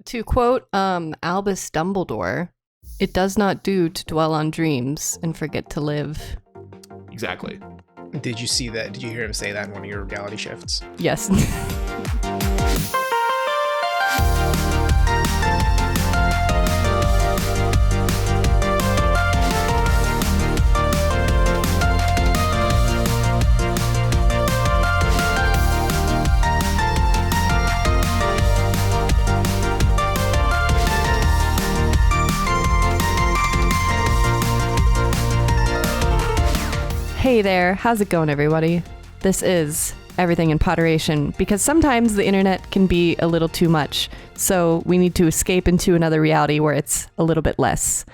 To quote Albus Dumbledore, it does not do to dwell on dreams and forget to live. Exactly. Did you see that? Did you hear him say that in one of your reality shifts? Yes. Hey there, how's it going, everybody? This is Everything in Poderation, because sometimes the internet can be a little too much, so we need to escape into another reality where it's a little bit less.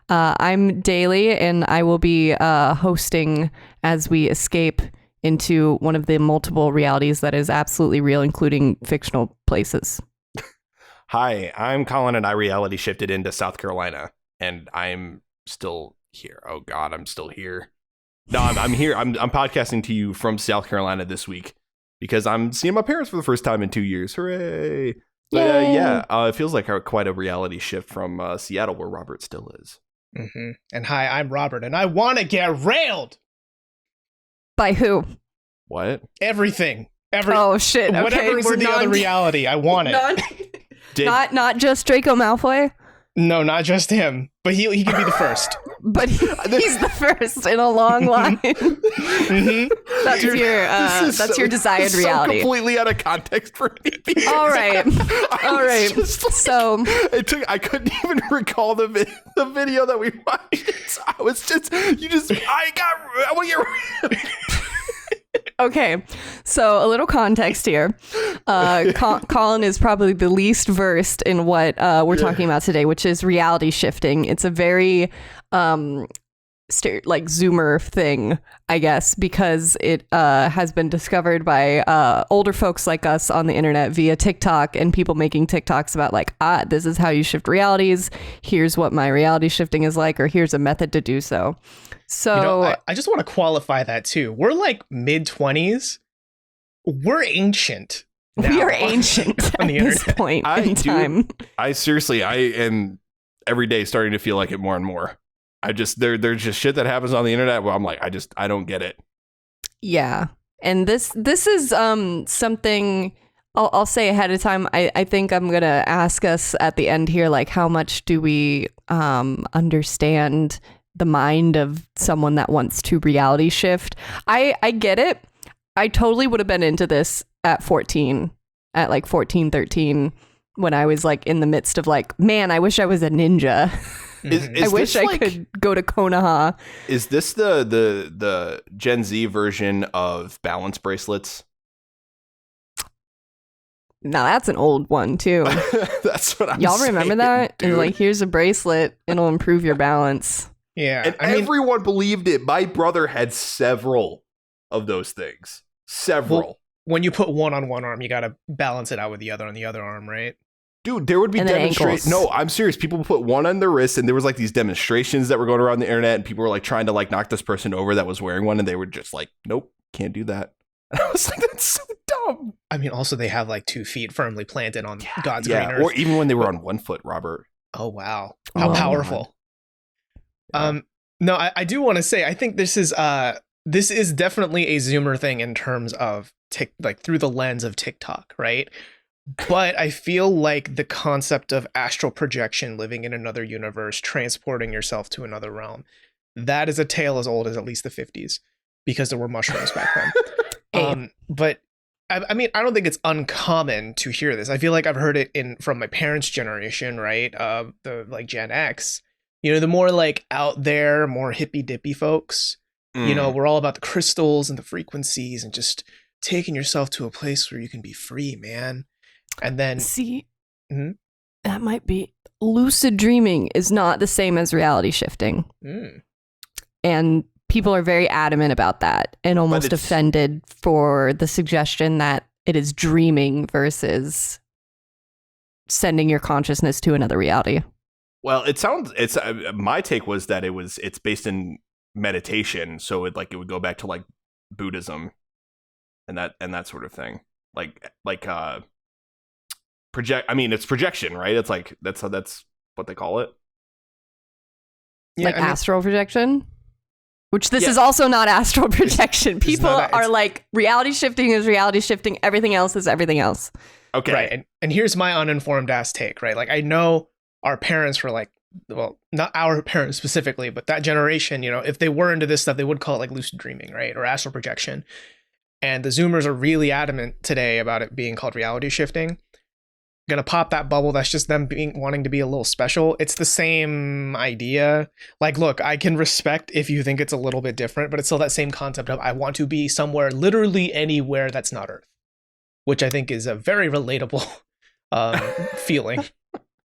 I'm Daly, and I will be hosting as we escape into one of the multiple realities that is absolutely real, including fictional places. Hi, I'm Colin, and I reality shifted into South Carolina, and I'm still here. Oh God, I'm still here. No, I'm here. I'm podcasting to you from South Carolina this week because I'm seeing my parents for the first time in 2 years. Hooray! But it feels like quite a reality shift from Seattle, where Robert still is. Mm-hmm. And hi, I'm Robert, and I want to get railed. By who? What? Everything. Oh shit! Okay, whatever's in the other reality, I want it. Not just Draco Malfoy. No, not just him, but he can be the first. But he's the first in a long line. Mm-hmm. That's your desired reality. So completely out of context for me. All right. So I couldn't even recall the video that we watched. So I was just I want to get. Okay, so a little context here. Colin is probably the least versed in what we're talking about today, which is reality shifting. It's a very Zoomer thing, I guess, because it has been discovered by older folks like us on the internet via TikTok, and people making TikToks about this is how you shift realities. Here's what my reality shifting is like, or here's a method to do so. So I just want to qualify that too. We're like mid-20s. We're ancient. We are ancient at this point in time. I am every day starting to feel like it more and more. There's just shit that happens on the internet where I'm like, I don't get it. Yeah. And this is something I'll say ahead of time. I think I'm going to ask us at the end here, like, how much do we understand the mind of someone that wants to reality shift? I get it. I totally would have been into this at 14, 13, when I was like in the midst of like, man, I wish I was a ninja. I wish I could go to Konoha. Is this the Gen Z version of balance bracelets? Now that's an old one too. That's what I'm Y'all saying, remember that? dude. And like, here's a bracelet. It'll improve your balance. Yeah. And everyone believed it. My brother had several of those things. Several. Well, when you put one on one arm, you got to balance it out with the other on the other arm, right? Dude, there would be demonstrations. No, I'm serious. People put one on their wrist, and there was like these demonstrations that were going around the internet, and people were like trying to like knock this person over that was wearing one, and they were just like, nope, can't do that. And I was like, that's so dumb. I mean, also they have like 2 feet firmly planted on God's green earth. Or even when they were on 1 foot, Robert. Oh, wow. How powerful. No, I do want to say, I think this is definitely a Zoomer thing in terms of through the lens of TikTok, right? But I feel like the concept of astral projection, living in another universe, transporting yourself to another realm, that is a tale as old as at least the 50s, because there were mushrooms back then. But I mean, I don't think it's uncommon to hear this. I feel like I've heard it from my parents' generation, right? The like Gen X, the more like out there, more hippy dippy folks. We're all about the crystals and the frequencies and just taking yourself to a place where you can be free, man. And then that might be lucid dreaming is not the same as reality shifting. And people are very adamant about that and almost offended for the suggestion that it is dreaming versus sending your consciousness to another reality. Well, my take was that it's based in meditation, so it would go back to like Buddhism and that sort of thing, like it's projection, right? It's like that's what they call it. Yeah, astral projection. Which this is also not astral projection. People are like, reality shifting is reality shifting. Everything else is everything else. Okay. Right. And here's my uninformed ass take, right? Like, I know our parents were like, well, not our parents specifically, but that generation, if they were into this stuff, they would call it like lucid dreaming, right? Or astral projection. And the Zoomers are really adamant today about it being called reality shifting. Gonna pop that bubble. That's just them wanting to be a little special. It's the same idea. Like, look, I can respect if you think it's a little bit different, but it's still that same concept of I want to be somewhere, literally anywhere that's not Earth, which I think is a very relatable feeling.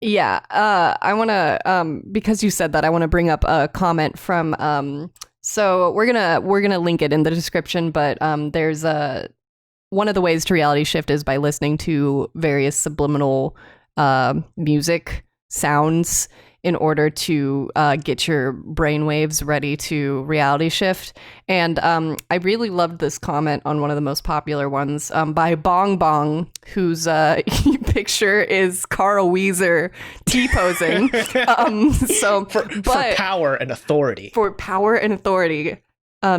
Yeah, I want to because you said that, I want to bring up a comment from so we're gonna link it in the description, but there's one of the ways to reality shift is by listening to various subliminal music sounds in order to get your brainwaves ready to reality shift. And I really loved this comment on one of the most popular ones by Bong Bong, whose picture is Carl Weezer T-posing. For power and authority. For power and authority.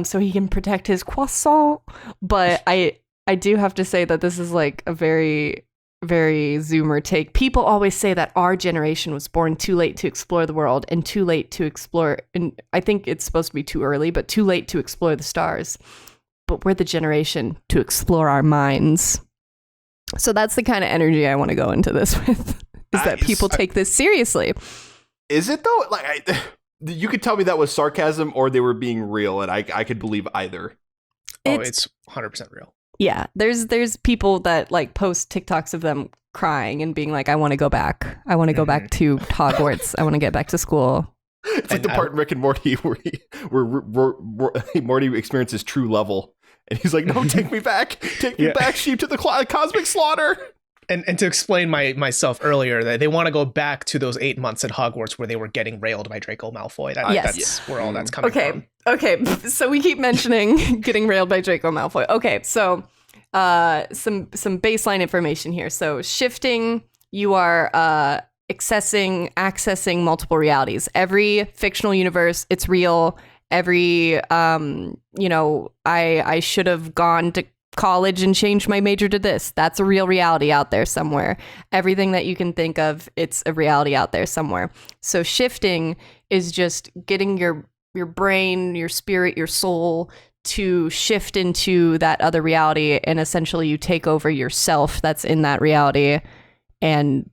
So he can protect his croissant. But I do have to say that this is like a very, very Zoomer take. People always say that our generation was born too late to explore the world and too late to explore, and I think it's supposed to be too early, but too late to explore the stars. But we're the generation to explore our minds. So that's the kind of energy I want to go into this with, is that people take this seriously. Is it though? Like, you could tell me that was sarcasm or they were being real, and I could believe either. It's 100% real. Yeah, there's people that like post TikToks of them crying and being like, I want to go back. I want to go back to Hogwarts. I want to get back to school. It's like the part in Rick and Morty where Morty experiences true level. And he's like, no, take me back. Take me back, sheep, to the cosmic slaughter. And to explain myself earlier, that they want to go back to those 8 months at Hogwarts where they were getting railed by Draco Malfoy. That's where all that's coming from. Okay, so we keep mentioning getting railed by Draco Malfoy. Okay, so some baseline information here. So shifting, you are accessing multiple realities. Every fictional universe, it's real. Every I should have gone to college and changed my major to this. That's a real reality out there somewhere. Everything that you can think of, it's a reality out there somewhere. So shifting is just getting your brain, your spirit, your soul to shift into that other reality, and essentially you take over yourself that's in that reality and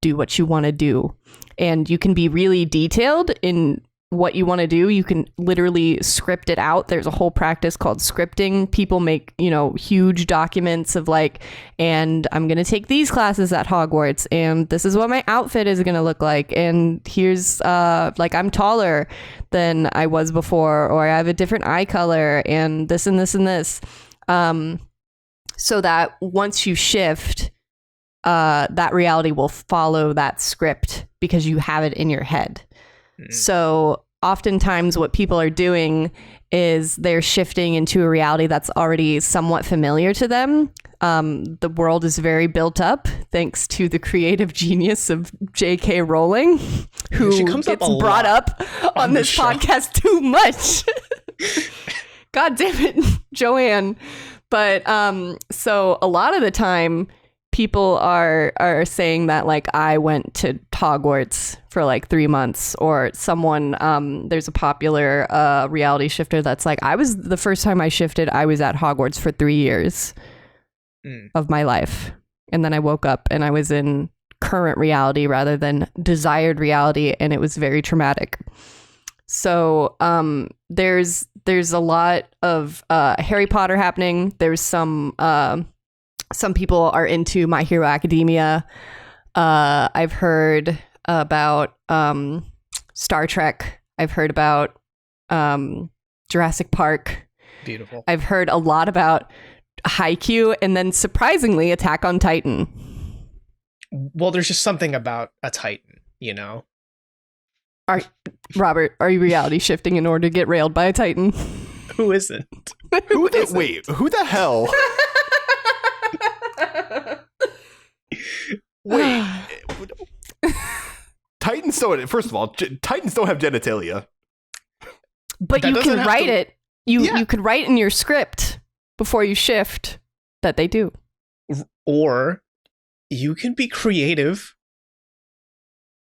do what you want to do. And you can be really detailed in what you want to do. You can literally script it out. There's a whole practice called scripting. People make, huge documents of like, and I'm going to take these classes at Hogwarts, and this is what my outfit is going to look like. And here's like, I'm taller than I was before, or I have a different eye color, and this and this and this. So that once you shift, that reality will follow that script because you have it in your head. So oftentimes what people are doing is they're shifting into a reality that's already somewhat familiar to them. The world is very built up thanks to the creative genius of J.K. Rowling, who gets brought up on this podcast too much. God damn it, Joanne. But so a lot of the time, people are saying that like I went to Hogwarts for like 3 months, or someone there's a popular reality shifter that's like, the first time I shifted, I was at Hogwarts for 3 years of my life, and then I woke up and I was in current reality rather than desired reality, and it was very traumatic. So there's a lot of Harry Potter happening. There's some people are into My Hero Academia. I've heard about Star Trek. I've heard about Jurassic Park. Beautiful. I've heard a lot about Haikyuu, and then surprisingly, Attack on Titan. Well, there's just something about a Titan, Robert, are you reality shifting in order to get railed by a Titan? Who isn't? Who the hell? Wait. Titans don't. First of all, Titans don't have genitalia. But That you doesn't can have write to- it. You could write in your script before you shift that they do. Or you can be creative.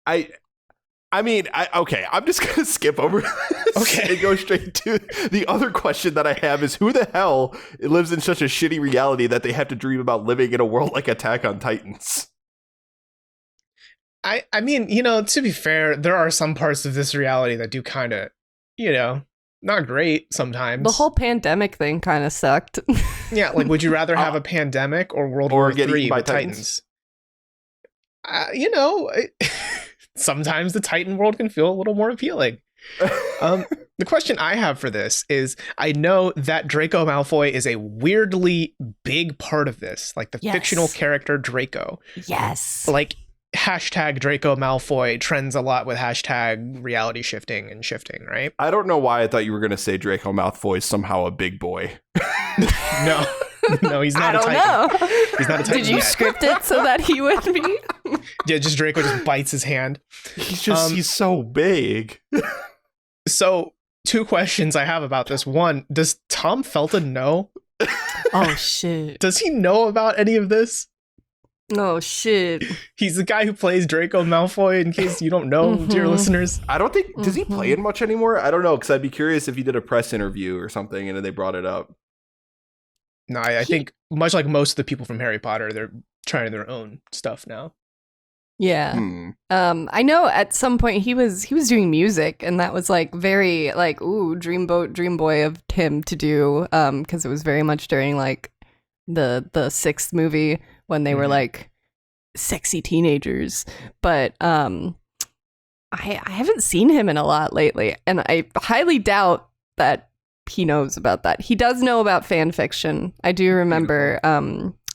Okay, I'm just gonna skip over this Okay. and go straight to the other question that I have is who the hell lives in such a shitty reality that they have to dream about living in a world like Attack on Titans? I mean, to be fair, there are some parts of this reality that do kind of, not great sometimes. The whole pandemic thing kind of sucked. Yeah, like would you rather have a pandemic or World or War get III eaten by with Titans? Sometimes the Titan world can feel a little more appealing. The question I have for this is, I know that Draco Malfoy is a weirdly big part of this, like the Yes. fictional character Draco. Yes. Like hashtag Draco Malfoy trends a lot with hashtag reality shifting and shifting, right? I don't know why I thought you were gonna say Draco Malfoy is somehow a big boy. No, no, he's I not a don't Titan. know. He's not a Titan Did you yet. script it so that he would be? Yeah, just Draco just bites his hand. He's so big. So, two questions I have about this. One, does Tom Felton know? Oh shit. Does he know about any of this? Oh shit. He's the guy who plays Draco Malfoy, in case you don't know, dear Mhm. listeners. I don't think does he play it much anymore? I don't know, because I'd be curious if he did a press interview or something and then they brought it up. No, I think, much like most of the people from Harry Potter, they're trying their own stuff now. Yeah. Hmm. I know at some point he was doing music, and that was like very like dream boy of him to do, because it was very much during like the sixth movie when they were Mhm. like sexy teenagers. But I haven't seen him in a lot lately, and I highly doubt that he knows about that. He does know about fan fiction. I do remember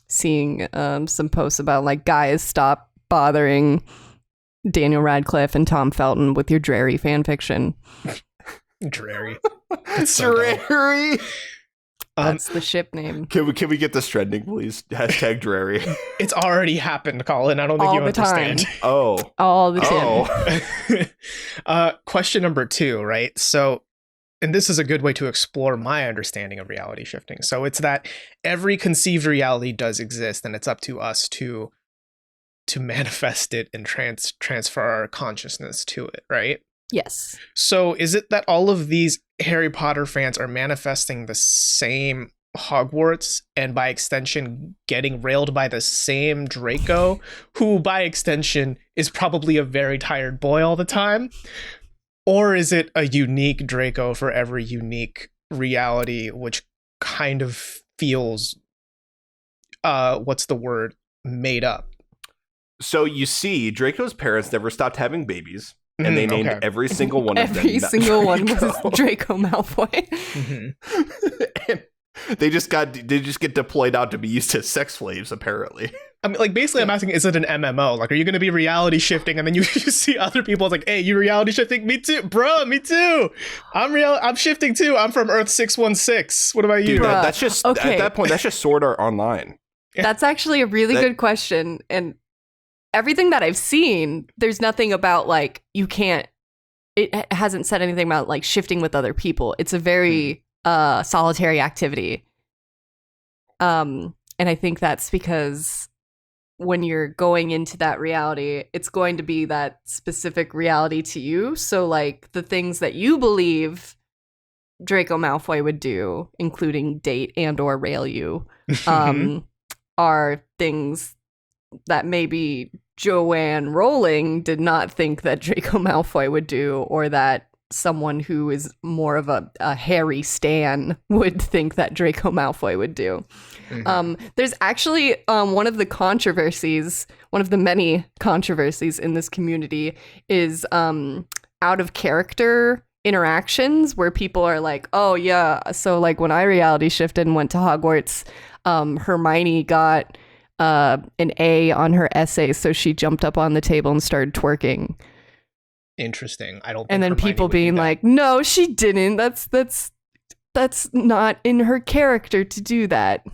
seeing some posts about like, guys, stop bothering Daniel Radcliffe and Tom Felton with your dreary fan fiction. Dreary. That's so dumb. Dreary. That's the ship name. Can we get this trending, please? Hashtag Dreary. It's already happened, Colin. I don't think All you the time. understand. Oh. All the time. Oh. Question number 2, right? So, and this is a good way to explore my understanding of reality shifting. So it's that every conceived reality does exist, and it's up to us to manifest it and transfer our consciousness to it, right? Yes. So is it that all of these Harry Potter fans are manifesting the same Hogwarts and by extension getting railed by the same Draco, who by extension is probably a very tired boy all the time? Or is it a unique Draco for every unique reality, which kind of feels, what's the word, made up? So you see, Draco's parents never stopped having babies, and they named Okay. every single one of them. Every single one Draco. was Draco Malfoy. Mhm. And they just get deployed out to be used as sex slaves, apparently. I mean, like, basically, I'm asking, is it an MMO? Like, are you going to be reality shifting, and then you see other people, it's like, hey, you reality shifting? Me too, bro, me too. I'm shifting too. I'm from Earth 616. What about you? Dude, Bruh. that's just Okay. at that point. That's just Sword Art Online. That's actually a really That- good question. And everything that I've seen, there's nothing about like you can't. It hasn't said anything about like shifting with other people. It's a very solitary activity. And I think that's because when you're going into that reality, it's going to be that specific reality to you. So like the things that you believe Draco Malfoy would do, including date and or rail you, are things that maybe Joanne Rowling did not think that Draco Malfoy would do, or that someone who is more of a Harry stan would think that Draco Malfoy would do. There's actually one of the many controversies in this community is out of character interactions where people are like, oh yeah, so like when I reality shifted and went to Hogwarts, Hermione got an A on her essay, so she jumped up on the table and started twerking. Interesting. I don't. And then think Hermione people would do being that. like, no, she didn't. That's not in her character to do that.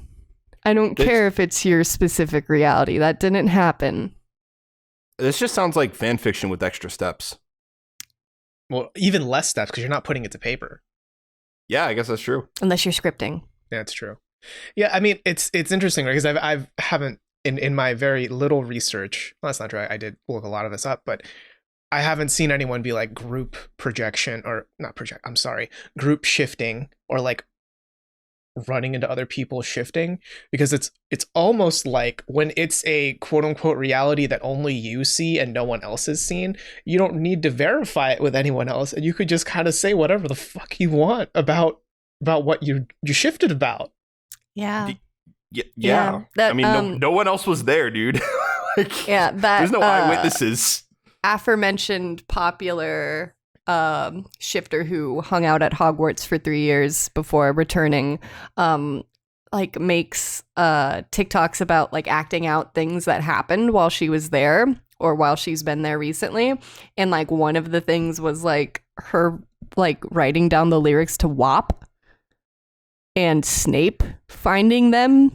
I don't It's- care if it's your specific reality. That didn't happen. This just sounds like fan fiction with extra steps. Well, even less steps because you're not putting it to paper. Yeah, I guess that's true. Unless you're scripting. That's true. Yeah, I mean, it's interesting, right? Because I haven't in my very little research. Well, that's not true. I did look a lot of this up, but I haven't seen anyone be like group projection or not project. I'm sorry, group shifting or like running into other people shifting, because it's almost like when it's a quote unquote reality that only you see and no one else has seen, you don't need to verify it with anyone else, and you could just kind of say whatever the fuck you want about what you shifted about. Yeah. Yeah. That, I mean, no one else was there, dude. Yeah, that there's no eyewitnesses. Aforementioned popular shifter who hung out at Hogwarts for 3 years before returning, like makes TikToks about like acting out things that happened while she was there or while she's been there recently. And like one of the things was like her like writing down the lyrics to WAP and Snape finding them.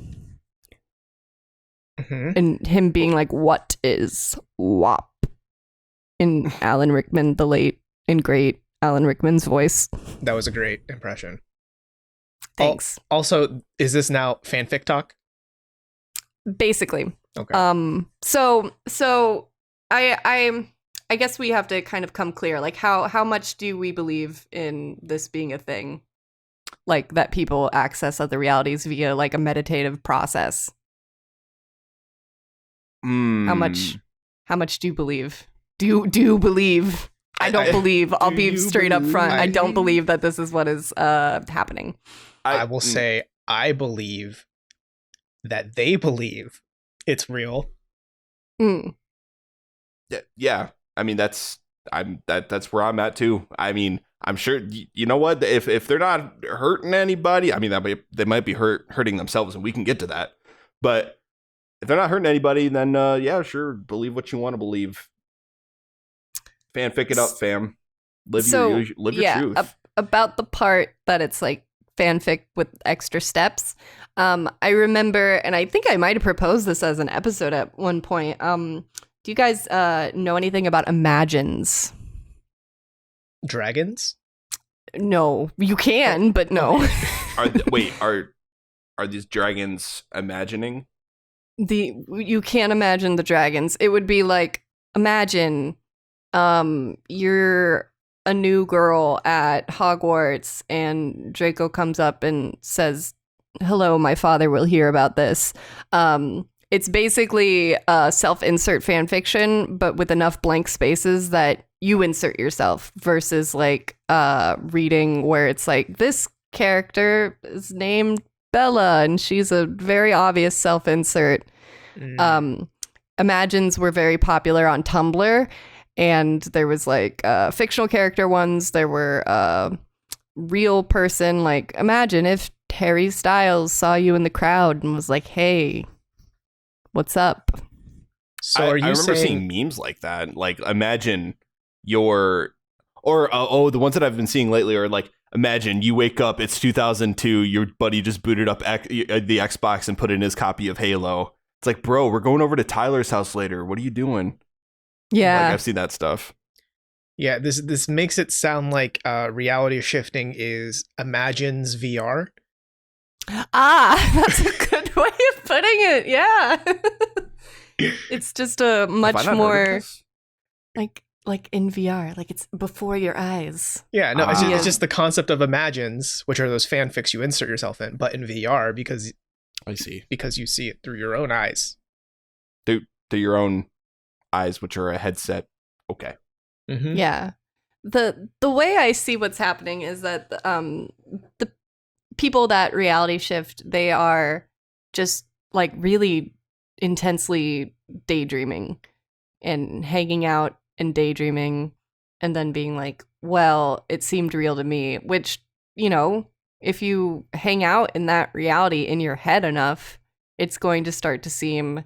Mm-hmm. And him being like, what is WAP? In Alan Rickman, the late and great Alan Rickman's voice. That was a great impression. Thanks. Also, is this now fanfic talk? Basically. Okay. So I guess we have to kind of come clear. Like how much do we believe in this being a thing? Like that people access other realities via like a meditative process. How much do you believe? Do you believe? I don't believe. I'll be straight up front. I don't believe that this is what is happening. I will say I believe that they believe it's real. Yeah. I mean, that's where I'm at too. I mean, I'm sure you know what, if they're not hurting anybody, I mean they might be hurting themselves, and we can get to that. But if they're not hurting anybody, then yeah, sure, believe what you want to believe. Fanfic it up, fam. Live your truth. About the part that it's like fanfic with extra steps. I remember, and I think I might have proposed this as an episode at one point. Do you guys know anything about imagines? Dragons? No, you can, but no. Are these dragons imagining? You can't imagine the dragons. It would be like, imagine you're a new girl at Hogwarts and Draco comes up and says, hello, my father will hear about this. It's basically self-insert fan fiction, but with enough blank spaces that you insert yourself versus like reading where it's like, this character is named Bella and she's a very obvious self-insert. Imagines were very popular on Tumblr, and there was like fictional character ones. There were real person, like imagine if Harry Styles saw you in the crowd and was like, hey, what's up? So I remember seeing memes like that. Like imagine the ones that I've been seeing lately are like, imagine you wake up, it's 2002, your buddy just booted up the Xbox and put in his copy of Halo. It's like, bro, we're going over to Tyler's house later. What are you doing? Yeah. Like, I've seen that stuff. Yeah, this makes it sound like reality shifting is Imagine's VR. That's a good way of putting it. Yeah. It's just a much more like in VR, like it's before your eyes. Yeah, no, it's just the concept of Imagines, which are those fanfics you insert yourself in, but in VR because I see. Because you see it through your own eyes. Through your own eyes, which are a headset. Okay. Mm-hmm. Yeah. The way I see what's happening is that the people that reality shift, they are just like really intensely daydreaming and hanging out and daydreaming and then being like, well, it seemed real to me, which, you know, if you hang out in that reality in your head enough, it's going to start to seem,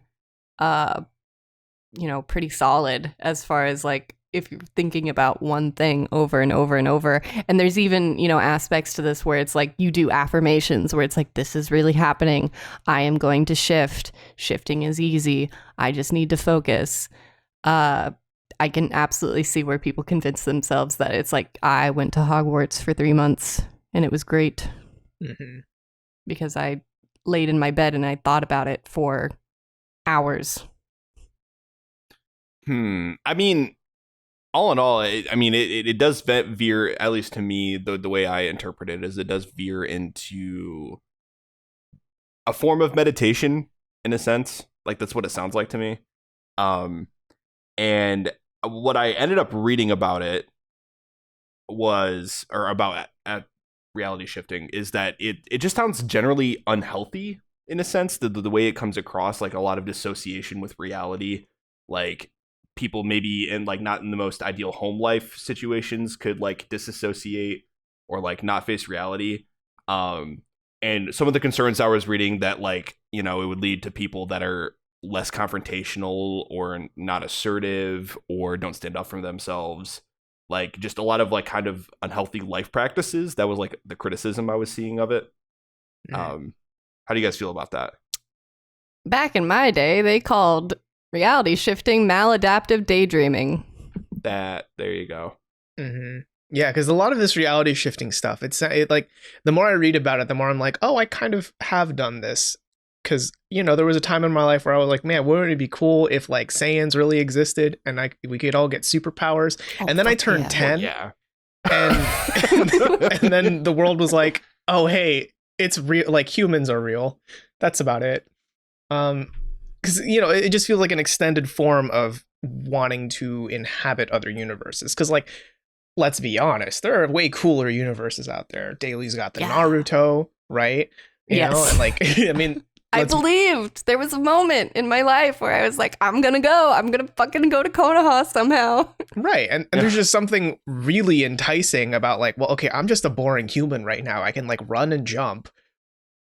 pretty solid as far as like if you're thinking about one thing over and over and over. And there's even, aspects to this where it's like you do affirmations where it's like, this is really happening. I am going to shift. Shifting is easy. I just need to focus. I can absolutely see where people convince themselves that it's like, I went to Hogwarts for 3 months and it was great. Mm-hmm. Because I laid in my bed and I thought about it for hours. I mean, all in all, it does veer, at least to me, the way I interpret it is it does veer into a form of meditation in a sense. Like, that's what it sounds like to me. And what I ended up reading about it was, or about at reality shifting, is that it just sounds generally unhealthy in a sense. The way it comes across, like a lot of dissociation with reality, like people maybe in like not in the most ideal home life situations could like disassociate or like not face reality. And some of the concerns I was reading that like, you know, it would lead to people that are less confrontational or not assertive or don't stand up for themselves. Like just a lot of like kind of unhealthy life practices. That was like the criticism I was seeing of it. How do you guys feel about that? Back in my day, they called reality shifting maladaptive daydreaming. There you go. Mm-hmm. Yeah, because a lot of this reality shifting stuff, it like the more I read about it, the more I'm like, oh, I kind of have done this. Because, you know, there was a time in my life where I was like, man, wouldn't it be cool if like Saiyans really existed and we could all get superpowers? Oh, and then I turned 10. Yeah. And then the world was like, oh, hey, it's real. Like humans are real. That's about it. Because, you know, it just feels like an extended form of wanting to inhabit other universes. Because, like, let's be honest, there are way cooler universes out there. Daly's got the Naruto, right? You know, and like, I mean, I believed there was a moment in my life where I was like, I'm going to fucking go to Konoha somehow. Right. And there's just something really enticing about like, well, okay, I'm just a boring human right now. I can like run and jump.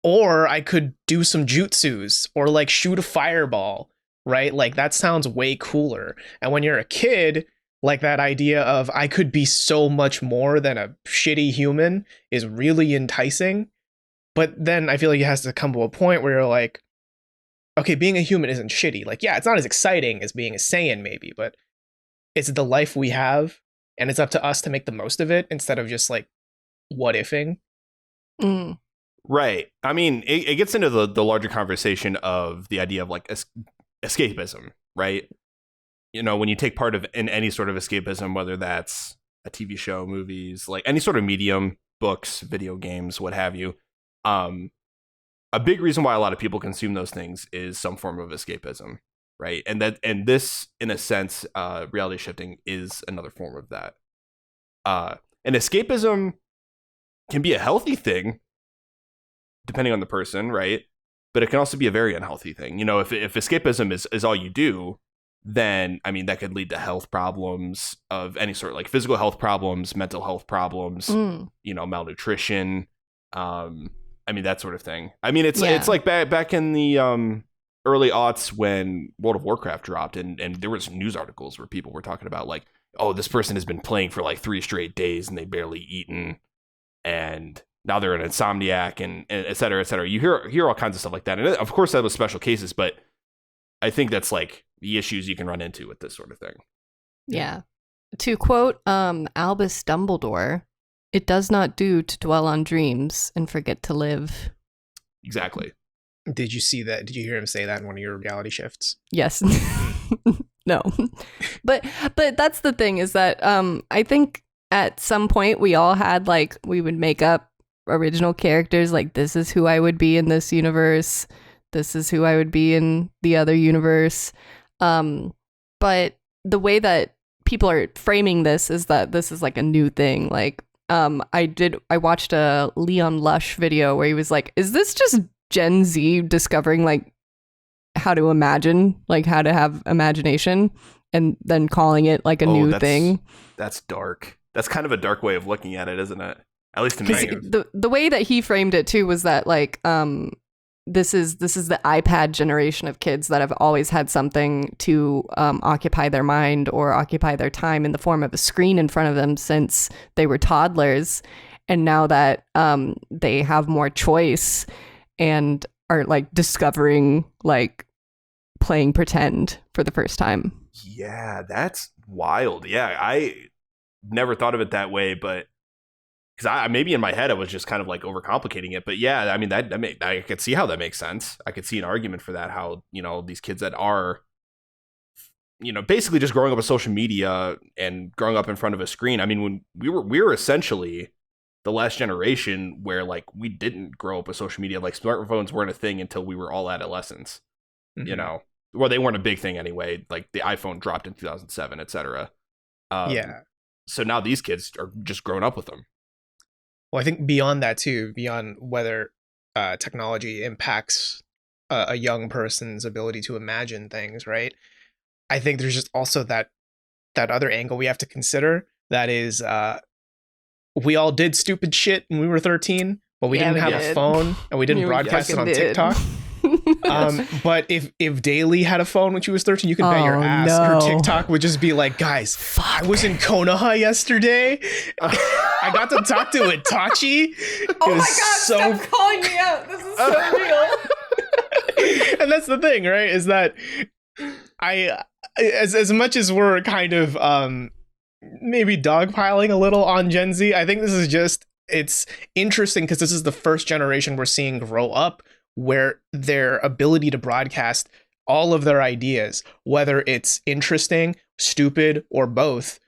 Or I could do some jutsus or like shoot a fireball, right? Like that sounds way cooler. And when you're a kid, like that idea of I could be so much more than a shitty human is really enticing. But then I feel like it has to come to a point where you're like, okay, being a human isn't shitty. Like, yeah, it's not as exciting as being a Saiyan maybe, but it's the life we have and it's up to us to make the most of it instead of just like what ifing. Mm. Right. I mean, it gets into the larger conversation of the idea of like escapism, right? You know, when you take part in any sort of escapism, whether that's a TV show, movies, like any sort of medium, books, video games, what have you. A big reason why a lot of people consume those things is some form of escapism, right? And this, in a sense, reality shifting is another form of that. And escapism can be a healthy thing, depending on the person, right? But it can also be a very unhealthy thing. You know, if escapism is all you do, then, I mean, that could lead to health problems of any sort, like physical health problems, mental health problems, you know, malnutrition, I mean, that sort of thing. I mean, it's like back in the early aughts when World of Warcraft dropped, and there was news articles where people were talking about like, oh, this person has been playing for like 3 straight days and they barely eaten, and now they're an insomniac, and et cetera, et cetera. You hear all kinds of stuff like that, and of course that was special cases, but I think that's like the issues you can run into with this sort of thing. Yeah. To quote Albus Dumbledore, it does not do to dwell on dreams and forget to live. Exactly. Did you see that? Did you hear him say that in one of your reality shifts? Yes. No. But that's the thing is that I think at some point we all had like, we would make up original characters like, this is who I would be in this universe. This is who I would be in the other universe. But the way that people are framing this is that this is like a new thing. Like, I watched a Leon Lush video where he was like, is this just Gen Z discovering like how to imagine, like how to have imagination, and then calling it like a new thing? That's dark. That's kind of a dark way of looking at it, isn't it? At least to me. The way that he framed it too was that like, this is the iPad generation of kids that have always had something to occupy their mind or occupy their time in the form of a screen in front of them since they were toddlers. And now that they have more choice and are like discovering like playing pretend for the first time. Yeah, that's wild. Yeah, I never thought of it that way, but because I maybe in my head I was just kind of like overcomplicating it. But yeah, I mean I could see how that makes sense. I could see an argument for that. How these kids that are basically just growing up with social media and growing up in front of a screen. I mean, when we were essentially the last generation where like we didn't grow up with social media. Like smartphones weren't a thing until we were all adolescents. Mhm. Well, they weren't a big thing anyway. Like the iPhone dropped in 2007, etc. Yeah. So now these kids are just growing up with them. Well, I think beyond that too, beyond whether technology impacts a young person's ability to imagine things, right? I think there's just also that other angle we have to consider. That is, we all did stupid shit when we were 13, but we didn't have a phone and we didn't You broadcast it on fucking did. TikTok. But if Daly had a phone when she was 13, you can bet your ass her no. TikTok would just be like, guys, I was in Konoha yesterday. I got to talk to Itachi. Oh my god, stop calling me out. This is so real. And that's the thing, right? Is that as much as we're kind of maybe dogpiling a little on Gen Z, I think this is just, it's interesting because this is the first generation we're seeing grow up where their ability to broadcast all of their ideas, whether it's interesting, stupid, or both,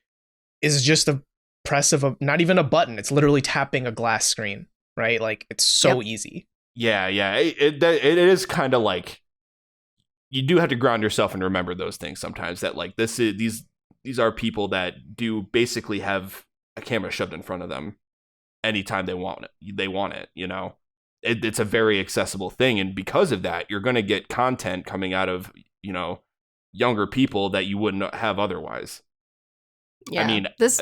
is just a press of not even a button. It's literally tapping a glass screen, right? Like it's so easy. Yeah. It is kind of like you do have to ground yourself and remember those things sometimes. That like these are people that do basically have a camera shoved in front of them anytime they want it. It's a very accessible thing, and because of that, you're going to get content coming out of younger people that you wouldn't have otherwise. Yeah. I mean, this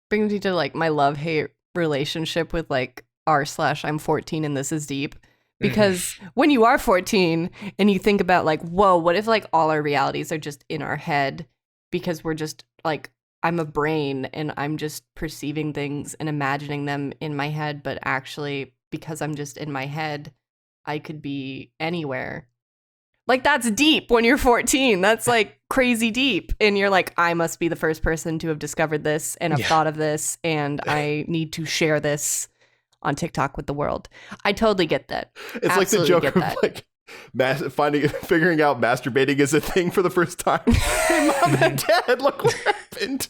brings me to like my love-hate relationship with like r/I'm 14 and this is deep. Because when you are 14 and you think about like, whoa, what if like all our realities are just in our head because we're just like, I'm a brain and I'm just perceiving things and imagining them in my head, but actually because I'm just in my head, I could be anywhere. Like that's deep when you're 14. That's like crazy deep. And you're like, I must be the first person to have discovered this and have thought of this. And I need to share this on TikTok with the world. I totally get that. It's Absolutely like the joke of like figuring out masturbating is a thing for the first time. Hey, mom and dad, look what happened.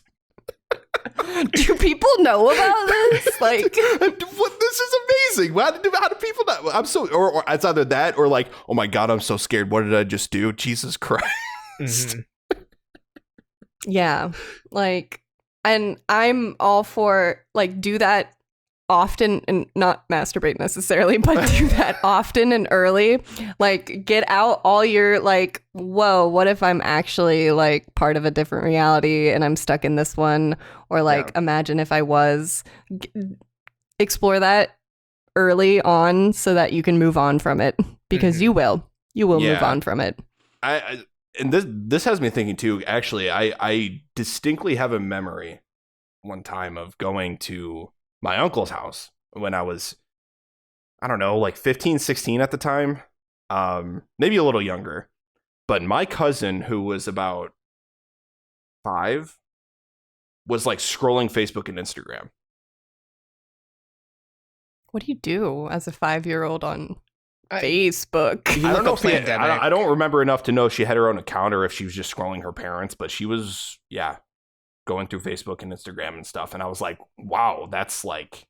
Do people know about this? Like, what? This is amazing. How do people know? I'm so, or it's either that or like, oh my god, I'm so scared. What did I just do? Jesus Christ. Yeah, like, and I'm all for like do that often and not masturbate necessarily, but do that often and early. Like get out all your like, whoa, what if I'm actually like part of a different reality and I'm stuck in this one? Or like imagine if I was. Explore that early on so that you can move on from it because you will move on from it. And this has me thinking too, actually. I distinctly have a memory one time of going to my uncle's house when I was, I don't know, like 15, 16 at the time, maybe a little younger. But my cousin, who was about 5, was like scrolling Facebook and Instagram. What do you do as a 5-year-old on Facebook? I don't know if I don't remember enough to know if she had her own account or if she was just scrolling her parents, but she was, going through Facebook and Instagram and stuff. And I was like, wow, that's like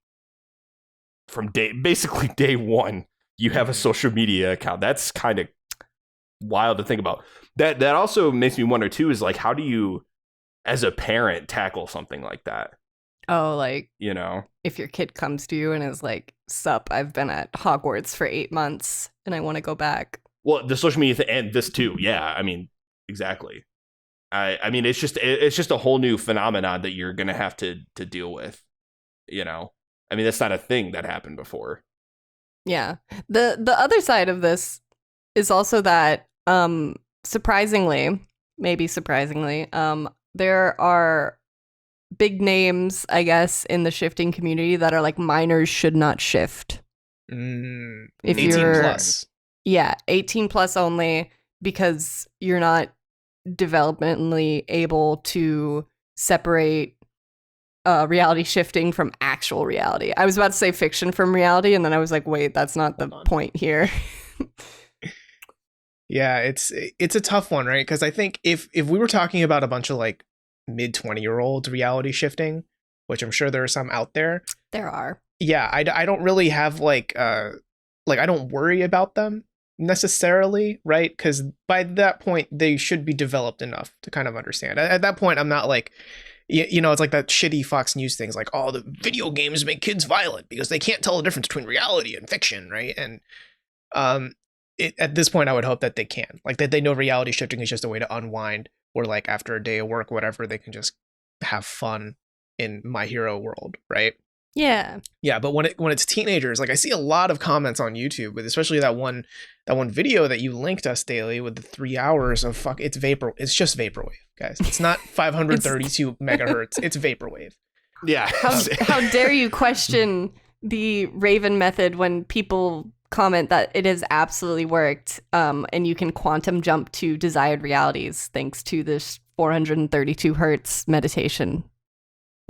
from basically day one, you have a social media account. That's kind of wild to think about. That also makes me wonder too, is like, how do you, as a parent, tackle something like that? Oh, like, if your kid comes to you and is like, sup, I've been at Hogwarts for 8 months and I want to go back. Well, the social media and this too. Yeah. I mean, exactly. I mean, it's just a whole new phenomenon that you're going to have to deal with, I mean, that's not a thing that happened before. Yeah. The other side of this is also that, surprisingly, there are big names, I guess, in the shifting community that are like minors should not shift. If 18 plus. Yeah, 18 plus only because you're not developmentally able to separate reality shifting from actual reality. I was about to say fiction from reality, and then I was like, wait, that's not the point here. Yeah, it's a tough one, right? Because I think if we were talking about a bunch of like mid-20-year-olds reality shifting, which I'm sure there are some out there. There are. Yeah, I don't really have like I don't worry about them necessarily, right? Because by that point they should be developed enough to kind of understand. At that point, I'm not like, you know, it's like that shitty Fox News things, like, oh, the video games make kids violent because they can't tell the difference between reality and fiction, right? And at this point, I would hope that they can, like, that they know reality shifting is just a way to unwind, or like after a day of work, whatever, they can just have fun in My Hero world, right? Yeah. Yeah, but when it's teenagers, like I see a lot of comments on YouTube, with especially that one video that you linked us, Daily, with the 3 hours of it's just vaporwave, guys. It's not 532 megahertz. It's vaporwave. Yeah. How dare you question the Raven method when people comment that it has absolutely worked, and you can quantum jump to desired realities thanks to this 432 hertz meditation.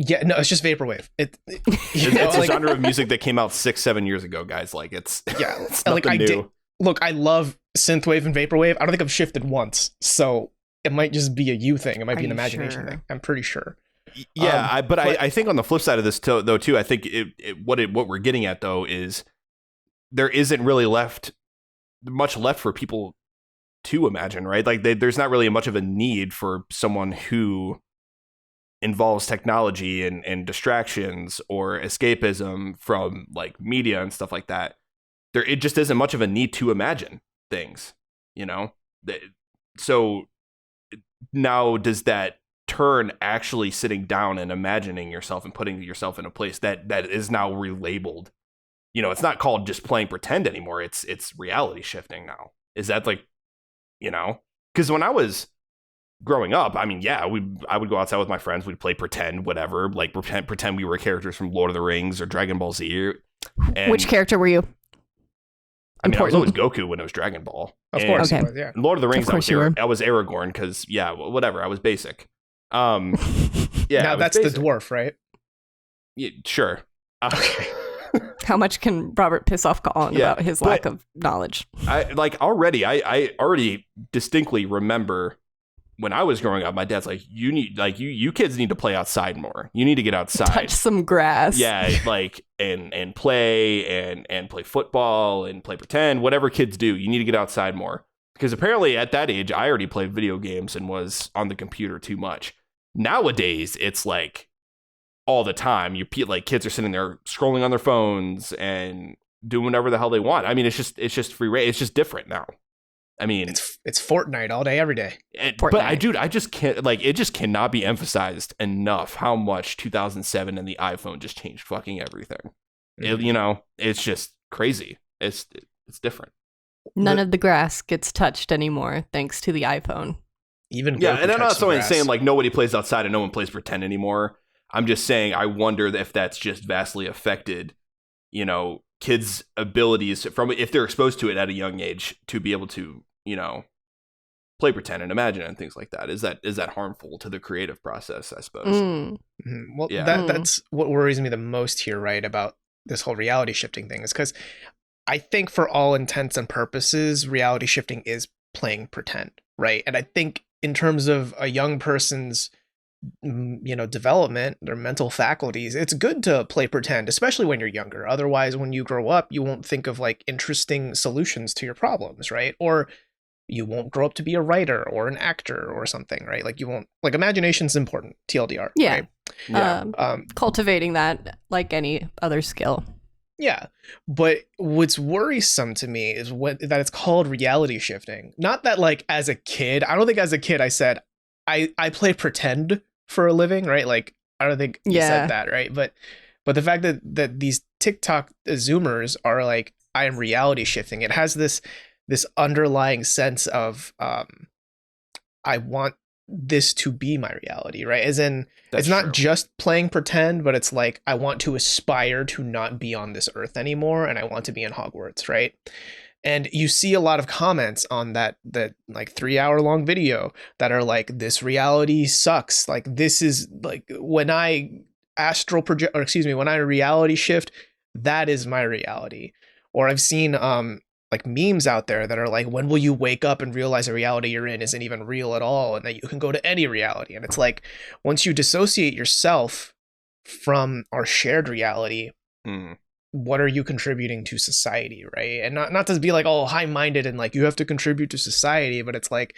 Yeah, no, it's just vaporwave. It's a genre of music that came out 6-7 years ago, guys. Like it's nothing new. Look, I love synthwave and vaporwave. I don't think I've shifted once, so it might just be a you thing. It might be an imagination thing. I'm pretty sure. Yeah, I think on the flip side of this though too, I think what we're getting at though is there isn't really much left for people to imagine, right? Like there's not really much of a need for someone who involves technology and distractions or escapism from like media and stuff like that. It just isn't much of a need to imagine things, you know? So now does that turn actually sitting down and imagining yourself and putting yourself in a place that is now relabeled? You know, it's not called just playing pretend anymore. It's reality shifting now. Is that like, you know? Because when I was growing up, I mean, yeah, I would go outside with my friends. We'd play pretend, whatever, like pretend we were characters from Lord of the Rings or Dragon Ball Z. Which character were you? I mean, I was always Goku when it was Dragon Ball. Of course, okay. Yeah. Lord of the Rings, I was Aragorn because, yeah, whatever. I was basic. Yeah. Now that's basic. The dwarf, right? Yeah, sure. Okay. How much can Robert piss off Colin about his lack of knowledge? I already distinctly remember when I was growing up, my dad's like, you kids need to play outside more. You need to get outside. Touch some grass. Yeah, like and play and play football and play pretend, whatever kids do, you need to get outside more. Because apparently at that age, I already played video games and was on the computer too much. Nowadays, it's like all the time. Like kids are sitting there scrolling on their phones and doing whatever the hell they want. I mean, it's just free range. It's just different now. I mean, it's Fortnite all day, every day. But I just can't, like, it just cannot be emphasized enough how much 2007 and the iPhone just changed fucking everything. Mm-hmm. You know, it's just crazy. It's different. None of the grass gets touched anymore thanks to the iPhone. Even and I'm not saying like nobody plays outside and no one plays pretend anymore. I'm just saying I wonder if that's just vastly affected, you know, kids' abilities from if they're exposed to it at a young age to be able to, you know, play pretend and imagine and things like that. Is that harmful to the creative process, I suppose? Mm-hmm. Well, yeah. That's what worries me the most here, right, about this whole reality shifting thing, is because I think for all intents and purposes, reality shifting is playing pretend, right? And I think in terms of a young person's, you know, development, their mental faculties, it's good to play pretend, especially when you're younger. Otherwise, when you grow up, you won't think of like interesting solutions to your problems, right? Or you won't grow up to be a writer or an actor or something, right? Like you won't, like, imagination's important, TLDR. Yeah. Right? Yeah. Cultivating that like any other skill. Yeah. But what's worrisome to me is that it's called reality shifting. Not that, like, as a kid, I don't think as a kid I said, I play pretend for a living, right? Like, I don't think you said that, right? But the fact that these TikTok Zoomers are like, I am reality shifting, it has this underlying sense of I want this to be my reality, right? As in, it's not just playing pretend, but it's like, I want to aspire to not be on this earth anymore, and I want to be in Hogwarts, right? And you see a lot of comments on that like 3-hour long video that are like, this reality sucks. Like, this is like, when I astral project, or excuse me, when I reality shift, that is my reality. Or I've seen like memes out there that are like, when will you wake up and realize the reality you're in isn't even real at all, and that you can go to any reality? And it's like, once you dissociate yourself from our shared reality, what are you contributing to society, right? And not to be like, oh, high-minded and like you have to contribute to society, but it's like,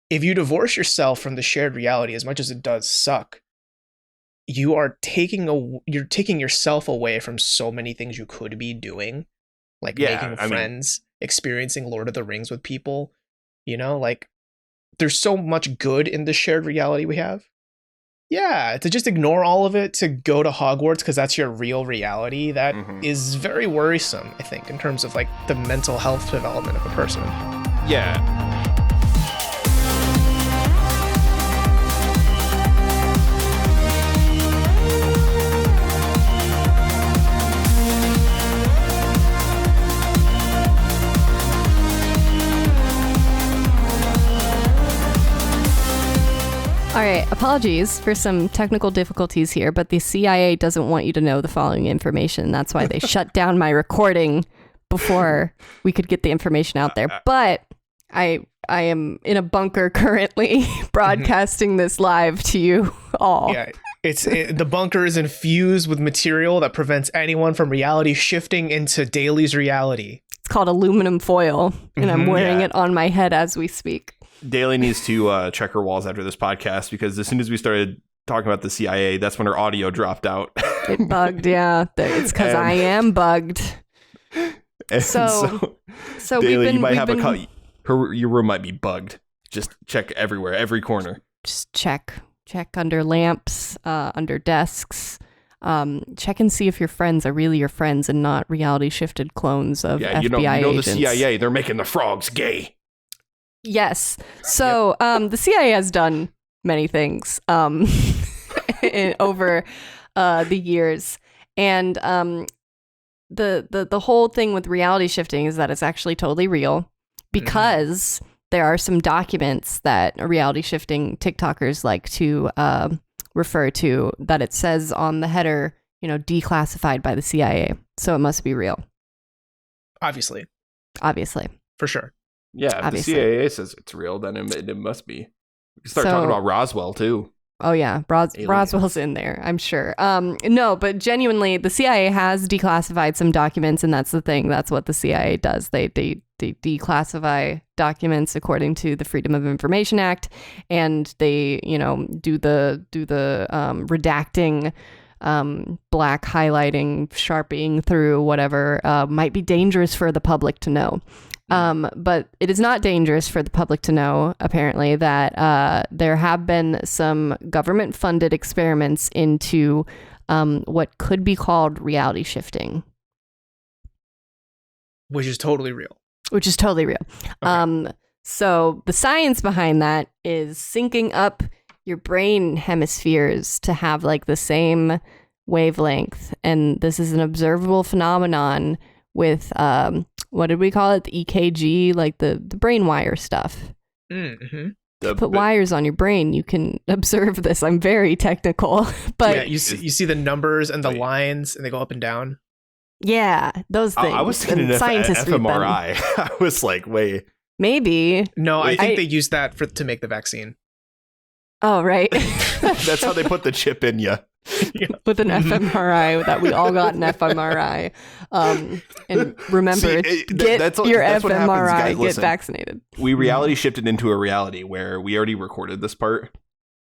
if you divorce yourself from the shared reality, as much as it does suck, you're taking yourself away from so many things you could be doing, like making friends, experiencing Lord of the Rings with people, like there's so much good in the shared reality we have. Yeah, to just ignore all of it, to go to Hogwarts because that's your real reality, that is very worrisome, I think, in terms of like the mental health development of a person. Yeah. All right, apologies for some technical difficulties here, but the CIA doesn't want you to know the following information. That's why they shut down my recording before we could get the information out there. But I am in a bunker currently broadcasting this live to you all. Yeah, the bunker is infused with material that prevents anyone from reality shifting into Daly's reality. It's called aluminum foil, and I'm wearing it on my head as we speak. Daly needs to check her walls after this podcast, because as soon as we started talking about the CIA, that's when her audio dropped out. It bugged, yeah. It's because I am bugged. So Daly, you might have your room might be bugged. Just check everywhere, every corner. Just check under lamps, under desks. Check and see if your friends are really your friends and not reality shifted clones of FBI agents. The CIA, they're making the frogs gay. Yes. So the CIA has done many things over the years. And the whole thing with reality shifting is that it's actually totally real, because there are some documents that reality shifting TikTokers like to refer to, that it says on the header, declassified by the CIA. So it must be real. Obviously. For sure. Yeah, if obviously. the CIA says it's real, then it must be. We can start talking about Roswell, too. Oh, yeah. Roswell's in there, I'm sure. No, but genuinely, the CIA has declassified some documents, and that's the thing. That's what the CIA does. They declassify documents according to the Freedom of Information Act, and they, do the redacting, black highlighting, sharpieing through whatever might be dangerous for the public to know. But it is not dangerous for the public to know, apparently, that there have been some government-funded experiments into what could be called reality shifting. Which is totally real. Okay. So the science behind that is syncing up your brain hemispheres to have like the same wavelength. And this is an observable phenomenon with what did we call it? The EKG, like the brain wire stuff. Put wires on your brain, you can observe this. I'm very technical, but yeah, you see the numbers and the lines, and they go up and down. Yeah, those things. I was thinking scientists fMRI. I was like, wait, maybe. No, I think they used that to make the vaccine. Oh, right. That's how they put the chip in you. With an fMRI, that we all got an fMRI. And remember, get your fMRI, happens, get vaccinated. We reality shifted into a reality where we already recorded this part.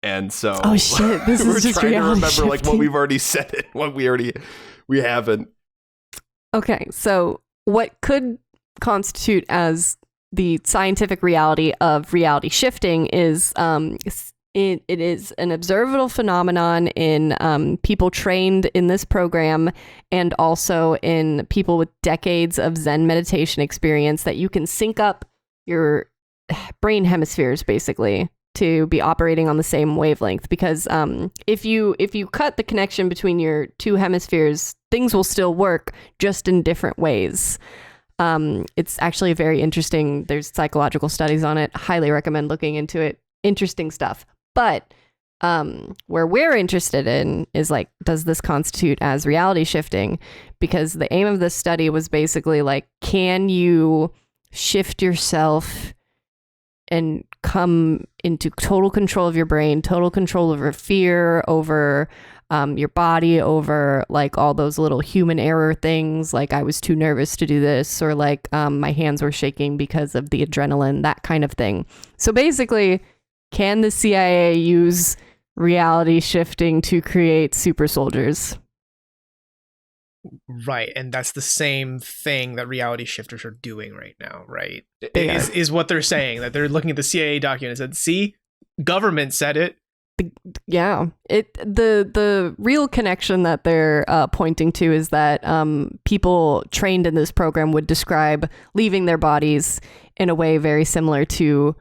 And so oh shit, this is just trying to remember shifting. like what we've already said and what we haven't. Okay, so what could constitute as the scientific reality of reality shifting is it is an observable phenomenon in people trained in this program, and also in people with decades of Zen meditation experience, that you can sync up your brain hemispheres basically to be operating on the same wavelength. Because if you cut the connection between your two hemispheres, things will still work, just in different ways. It's actually very interesting. There's psychological studies on it. Highly recommend looking into it. Interesting stuff. But where we're interested in is like, does this constitute as reality shifting? Because the aim of this study was basically like, can you shift yourself and come into total control of your brain, total control over fear, over your body, over like all those little human error things, like I was too nervous to do this, or like my hands were shaking because of the adrenaline, that kind of thing. So basically, can the CIA use reality shifting to create super soldiers? Right, and that's the same thing that reality shifters are doing right now, right? Yeah. Is what they're saying, that they're looking at the CIA document and said, see, government said it. Yeah, the real connection that they're pointing to is that people trained in this program would describe leaving their bodies in a way very similar to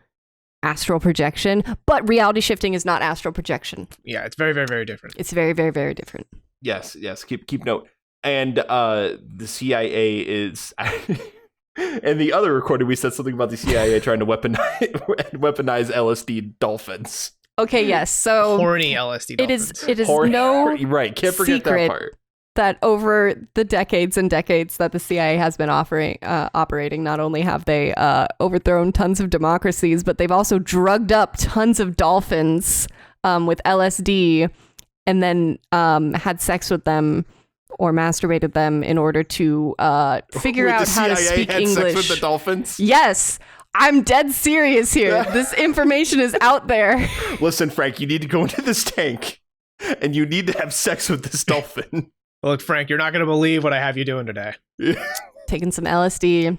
astral projection, but reality shifting is not astral projection. Yeah, it's very, very, very different. It's very, very, very different. Yes. Keep note. And the CIA is, and the other recording we said something about the CIA trying to weaponize LSD dolphins. Okay, yes. So horny LSD dolphins. It is Horny, no right. Can't forget that secret part. That over the decades and decades that the CIA has been operating, not only have they overthrown tons of democracies, but they've also drugged up tons of dolphins with LSD, and then had sex with them or masturbated them in order to figure out how to speak had English. Sex with the dolphins? Yes. I'm dead serious here. This information is out there. Listen, Frank, you need to go into this tank and you need to have sex with this dolphin. Look, Frank, you're not going to believe what I have you doing today. Taking some LSD.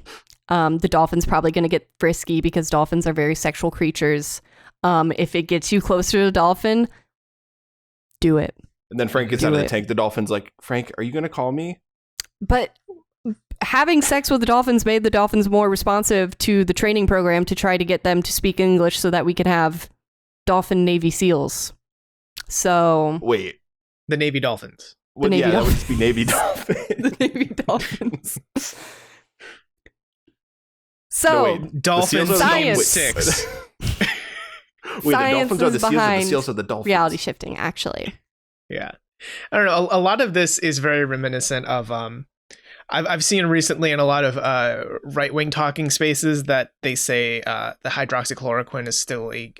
The dolphin's probably going to get frisky because dolphins are very sexual creatures. If it gets you closer to the dolphin, do it. And then Frank gets out of the tank. The dolphin's like, Frank, are you going to call me? But having sex with the dolphins made the dolphins more responsive to the training program to try to get them to speak English so that we could have dolphin Navy SEALs. So... Wait. The Navy Dolphins. Well, Navy that would just be Navy Dolphins. The Navy Dolphins. So... No, wait. Dolphins science. 6. Wait, the Science dolphins are the is seals or the behind seals are the dolphins? reality shifting, actually. Yeah. I don't know. A lot of this is very reminiscent of... I've seen recently in a lot of right-wing talking spaces that they say the hydroxychloroquine is still a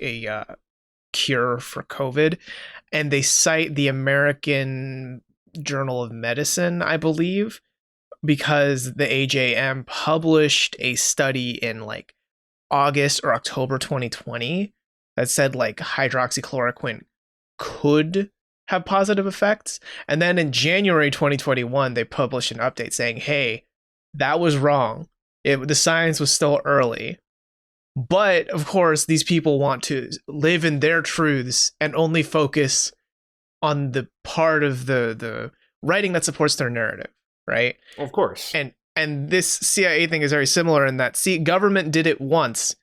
cure for COVID. And they cite the American Journal of Medicine, I believe, because the AJM published a study in like August or October 2020 that said like hydroxychloroquine could have positive effects. And then in January 2021, they published an update saying, hey, that was wrong. The science was still early. But of course, these people want to live in their truths and only focus on the part of the writing that supports their narrative, right? Of course. And this CIA thing is very similar in that, see, government did it once,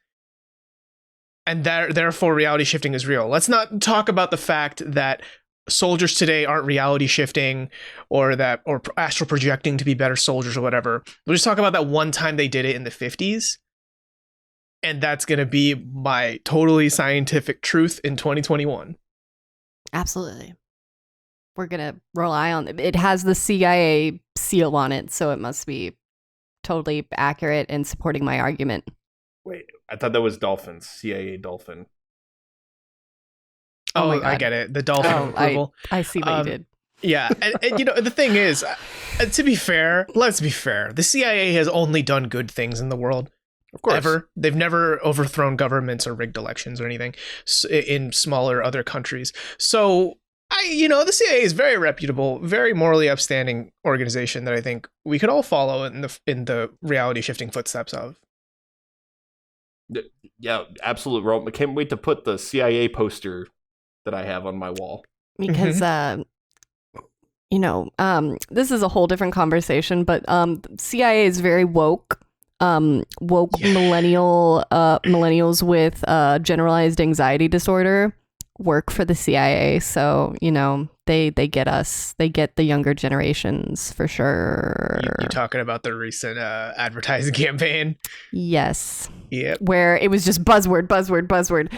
and therefore reality shifting is real. Let's not talk about the fact that soldiers today aren't reality shifting or astral projecting to be better soldiers or whatever. We'll just talk about that one time they did it in the 50s. And that's going to be my totally scientific truth in 2021. Absolutely. We're going to rely on it. It has the CIA seal on it, so it must be totally accurate in supporting my argument. Wait, I thought that was dolphins. CIA dolphin. Oh, my God. I get it. The dolphin approval. I see what you did. Yeah. And you know, the thing is, to be fair, let's be fair. The CIA has only done good things in the world. Of course. Ever. They've never overthrown governments or rigged elections or anything in smaller other countries. So, the CIA is very reputable, very morally upstanding organization that I think we could all follow in the reality shifting footsteps of. Yeah, absolutely. I can't wait to put the CIA poster that I have on my wall. Because, this is a whole different conversation, but CIA is very woke. Millennials with generalized anxiety disorder work for the CIA, so you know they get us. They get the younger generations for sure. You talking about the recent advertising campaign? Yes. Yep. Where it was just buzzword.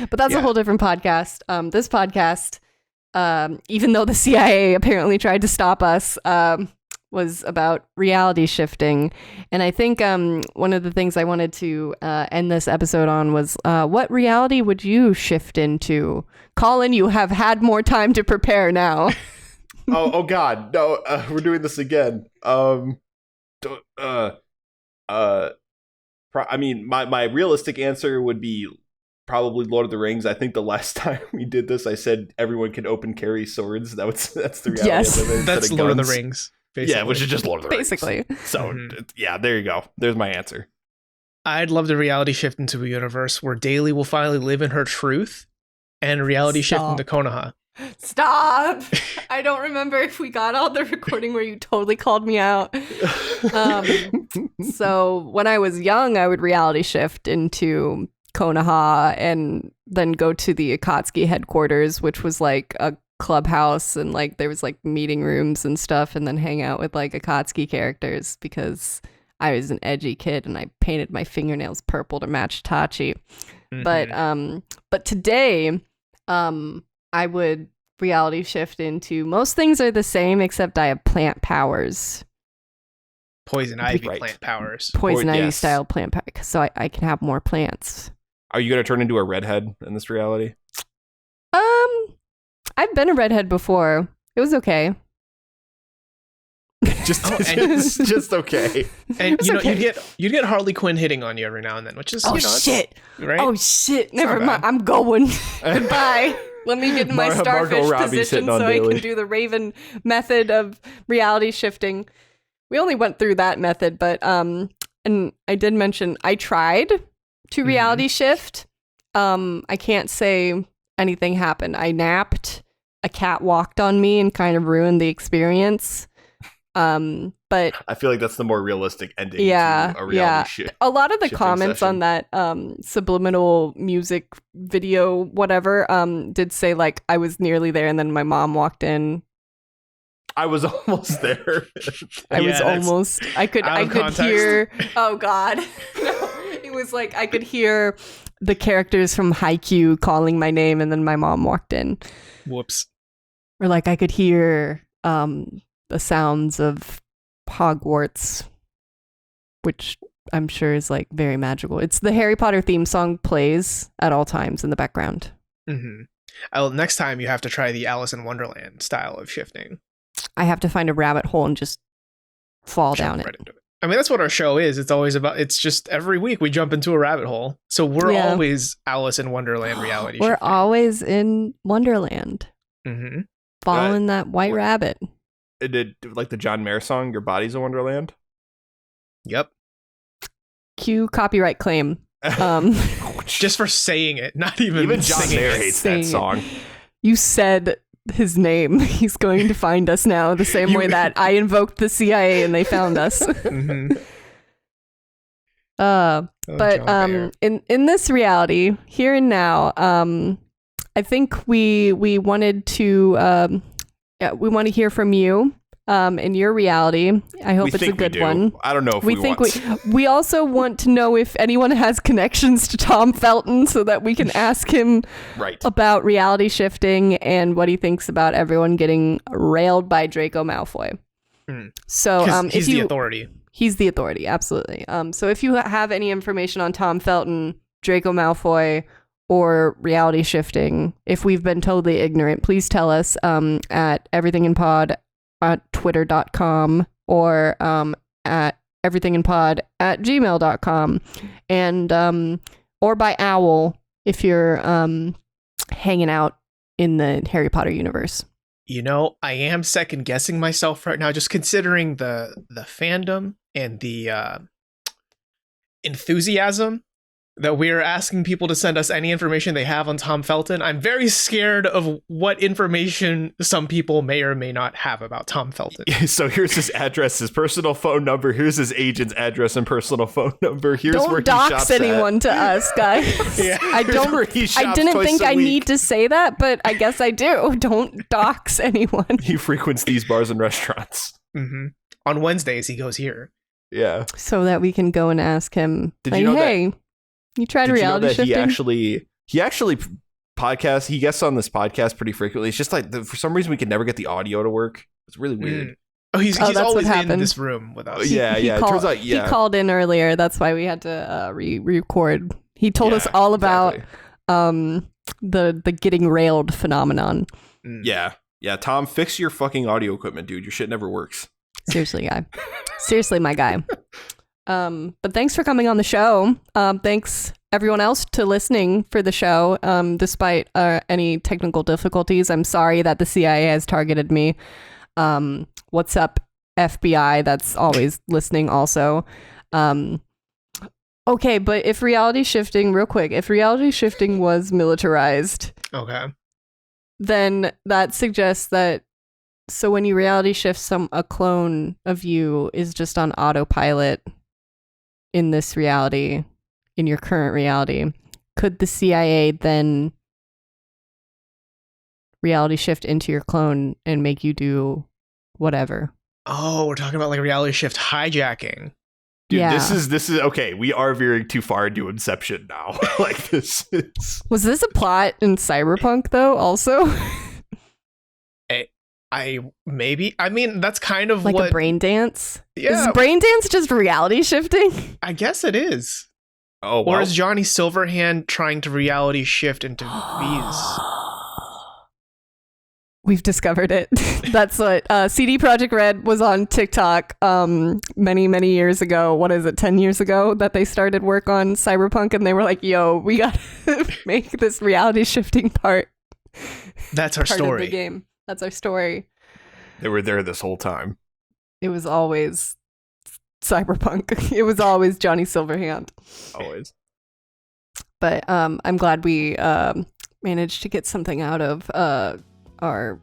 But that's a whole different podcast. This podcast, even though the CIA apparently tried to stop us, was about reality shifting. And I think one of the things I wanted to end this episode on was what reality would you shift into? Colin, you have had more time to prepare now. oh God, no, we're doing this again. I mean, my realistic answer would be probably Lord of the Rings. I think the last time we did this, I said everyone can open carry swords. That's the reality. Yes. of it, That's Lord of the Rings. Basically. Yeah, which is just Lord of the Rings. Basically. So yeah, there you go. There's my answer. I'd love to reality shift into a universe where Daly will finally live in her truth, and reality shift into Konoha. Stop! I don't remember if we got all the recording where you totally called me out. So when I was young, I would reality shift into Konoha and then go to the Akatsuki headquarters, which was like a clubhouse, and like there was like meeting rooms and stuff, and then hang out with like Akatsuki characters because I was an edgy kid and I painted my fingernails purple to match Tachi. But today, I would reality shift into most things are the same except I have plant powers. Poison ivy Right. plant powers. Poison ivy yes. style plant powers, so I can have more plants. Are you gonna turn into a redhead in this reality? I've been a redhead before. It was okay. Just okay. And you know, okay. you'd get Harley Quinn hitting on you every now and then, which is Shit! right? Oh shit! Never not mind. bad. I'm going. Goodbye. Let me get in my Margot starfish Robbie's position hitting on so I Bailey. can do the Raven method of reality shifting. We only went through that method, but and I did mention I tried to reality shift. I can't say anything happened. I napped. A cat walked on me and kind of ruined the experience. But I feel like that's the more realistic ending Yeah, to a reality shift. a lot of the shifting comments session. on that subliminal music video, whatever, did say like I was nearly there and then my mom walked in. I was almost there. I was Yeah, that's almost. I could context. hear. Oh God, no! It was like I could hear the characters from Haikyuu calling my name, and then my mom walked in. Whoops. Or like I could hear the sounds of Hogwarts, which I'm sure is like very magical. It's the Harry Potter theme song plays at all times in the background. Next time you have to try the Alice in Wonderland style of shifting. I have to find a rabbit hole and just fall down Jump it. right into it. I mean, that's what our show is. It's always about. It's just every week we jump into a rabbit hole. So we're Yeah. always Alice in Wonderland reality. We're shifting. always in Wonderland, Mm-hmm. following that white rabbit. It did like the John Mayer song, "Your Body's a Wonderland." Yep. Cue copyright claim. Just for saying it, not even John singing Mayer it. hates Saying that it. song. You said his name. He's going to find us now the same way that I invoked the CIA and they found us. Mhm. But John Mayer. in this reality, here and now, I think we wanted to we want to hear from you in your reality. I hope We it's a think we good do. one. I don't know if We we think want. we also want to know if anyone has connections to Tom Felton so that we can ask him Right. about reality shifting and what he thinks about everyone getting railed by Draco Malfoy. So 'Cause he's if you the authority. He's the authority, absolutely. So if you have any information on Tom Felton, Draco Malfoy, or reality shifting, if we've been totally ignorant, please tell us at everythinginpod at twitter.com or at everythinginpod@gmail.com and or by owl if you're hanging out in the Harry Potter universe. You know, I am second guessing myself right now, just considering the fandom and the enthusiasm that we're asking people to send us any information they have on Tom Felton. I'm very scared of what information some people may or may not have about Tom Felton. So here's his address, his personal phone number. Here's his agent's address and personal phone number. Here's where he Don't shops dox anyone to us, guys. Yeah. I didn't think I need to say that, but I guess I do. Don't dox anyone. He frequents these bars and restaurants. Mm-hmm. On Wednesdays, he goes here. Yeah. So that we can go and ask him, Did like, you know hey, you tried reality shifting? He actually podcasts. He guests on this podcast pretty frequently. It's just like for some reason we could never get the audio to work. It's really weird. Oh, he's that's always what in this room with us. Yeah. It turns out, he called in earlier. That's why we had to re-record. He told us all about the getting railed phenomenon. Yeah. Tom, fix your fucking audio equipment, dude. Your shit never works. Seriously, guy. Seriously, my guy. But thanks for coming on the show. Thanks everyone else to listening for the show. Despite any technical difficulties, I'm sorry that the CIA has targeted me. What's up, FBI? That's always listening also. Okay, but if reality shifting was militarized, okay, then that suggests that so when you reality shift a clone of you is just on autopilot in this reality, in your current reality, could the CIA then reality shift into your clone and make you do whatever? Oh, we're talking about like reality shift hijacking. Dude, yeah. this is okay. We are veering too far into Inception now. Like this is... Was this a plot in Cyberpunk though? Also, I mean that's kind of like what a brain dance. Yeah, is brain dance just reality shifting? I guess it is. Oh, well. Or is Johnny Silverhand trying to reality shift into V's? We've discovered it. That's what CD Projekt Red was on TikTok many years ago. What is it, 10 years ago that they started work on Cyberpunk, and they were like, yo, we got to make this reality shifting part. That's our story. Of the game. That's our story. They were there this whole time. It was always Cyberpunk. It was always Johnny Silverhand. Always. But I'm glad we managed to get something out of our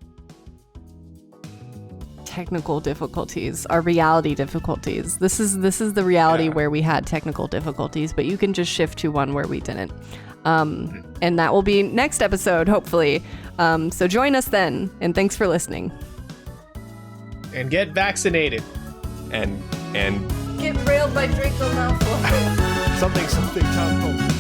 technical difficulties, our reality difficulties. This is the reality where we had technical difficulties, but you can just shift to one where we didn't. And that will be next episode, hopefully. So join us then, and thanks for listening. And get vaccinated. And get railed by Draco Malfoy. something Tom.